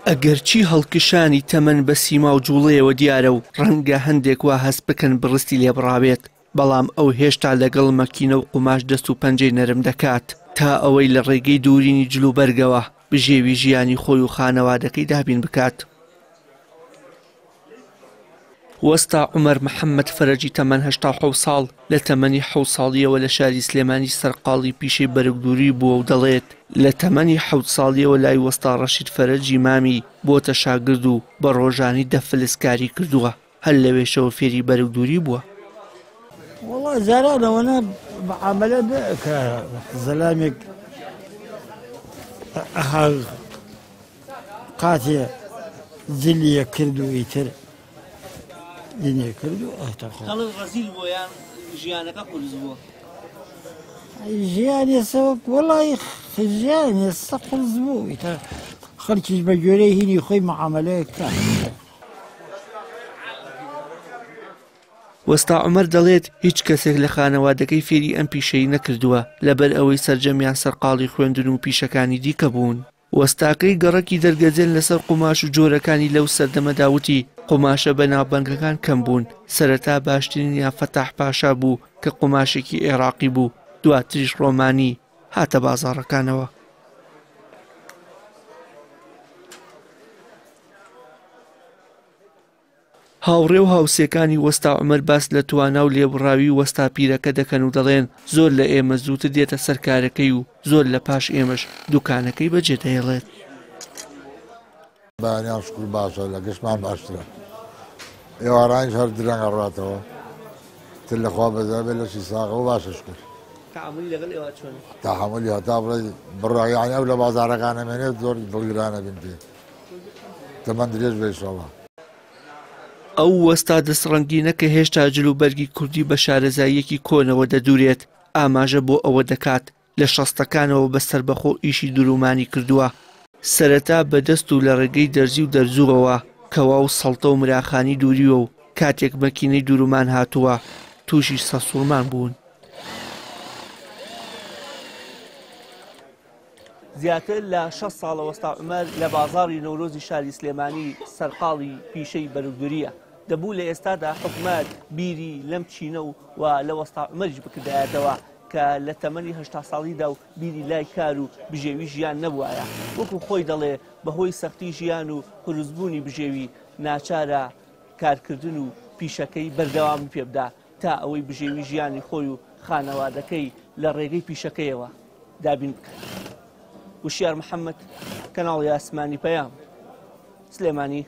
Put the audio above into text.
ئەگەرچی هەڵکشانی تەمەن بە سیما و جوڵەیەوە دیارە و ڕەنگە هەندێک وا هەست بکەن بڕستی لێبڕابێت، بەڵام ئەو هێشتا لەگەڵ مەکینە و قوماش دەست و پەنجەی نەرم دەکات تا ئەوەی لە ڕێگەی دوورینی جلوبەرگەوە بژێوی ژیانی خۆی و خانەوادەکەی دابین بکات. وەستا عومەر محەممەد فەرەجی تەمەن 87 ساڵ لە تەمەنی 7 ساڵیەوە لە شاری سلێمانی سەرقاڵی پیشەی بەرگدووری بووە و دەڵێت لە تەمەنی 7 ساڵیەوە لای وەستا ڕەشید فەرەجی مامی بۆتە شاگرد و بە ڕۆژانی دەفلسکاری کردووە، هەر لەوێشەوە فێری بەرگدووری بووە. والله زارانەوەنە عملە کە زەلامێک قاتێ جلیە کرد و ئیتر دینێ کرد و هەڵی ڕەزیل بووە یان ژیانەکە قورس بووە؟ ژیانی سەوەک وەڵی ژیانی سە قورس بوو، ئیتر خەڵکیش بە گوێرەی هینی خۆی معاملەیە کرد. وەستا عومەر دەڵێت هیچ کەسێک لە خانەوادەکەی فێری ئەم پیشەی نەکردووە لەبەر ئەوەی سەرجەمیان سەرقاڵی خوێندن و پیشەکانی دیکە بوون. وەستاکەی گەڕەکی دەرگەجێن لەسەر قوماش و جۆرەکانی لەو سەردەمەداوتی قوماشە بەناوبانگەکان کەم بوون. سەرەتا باشترینیان فەتاح پاشا بوو کە قوماشێکی عێراقی بوو، دواتریش ڕۆمانی هاتە بازاڕەکانەوە. هاوڕێ و هاوسێکانی وەستا عومەر باس لە توانا و لێبڕاوی وەستا پیرەکە دەکەن و دەڵێن زۆر لە ئێمە زووتر دێتە سەرکارەکەی و زۆر لە پاش ئێمەش دوکانەکەی بەجێ دەهێڵێت. بەیانیان شکر باشە، لە گەشتمان باشترە، ئێوارانیش هەر درەنگە ڕاتەوە، تر لەخوا بەزای بێت لە ساغە و باشە شکر. تەحمولی لەگەڵ ئێوە چۆنە؟ تەحمولی هەتا بڵێ بڕایانی ئەو لە بازاڕەکانە مێنێت زۆر دڵگرانە بین پێ، تەمەن درێژ بێ ئینشاڵڵا. ئەو وەستا دەسڕەنگینە کە هێشتا جلوبەرگی کوردی بە شارەزاییەکی کۆنەوە دەدورێت ئاماژە بۆ ئەوە دەکات لە شەستەکانەوە بەسەر بەخۆ ئیشی درومانی کردووە، سەرەتا بەدەست و لە ڕێگەی دەرزی و دەرزووەوە کەوا و سەڵتە و مراخانی دووریوە و کاتێک مەکینەی دورومان هاتووە تووشی سەسوورمان بوون. زیاتر لە 6 ساڵە وەستا عومەر لە بازاڕی نەورۆزی شاری سلێمانی سەرقاڵی پیشەی بەرگدووریە. دەبوو لە ئێستادا حکومەت بیری لەم چینە و لە وەستا عومەریش بکردایەتەوە کە لە تەمەنی 80 ساڵیدا و بیری لای کار و بژێوی ژیان نەبووایە. وەکو خۆی دەڵێ بەهۆی سەختی ژیان و قورسبوونی بژێوی ناچارە کارکردن و پیشەکەی بەردەوامی پێبدا تا ئەوەی بژێوی ژیانی خۆی و خانەوادەکەی لە ڕێگەی پیشەکەیەوە دابین بکات. وشیار محەممەد، کەناڵی ئاسمانی پەیام، سلێمانی.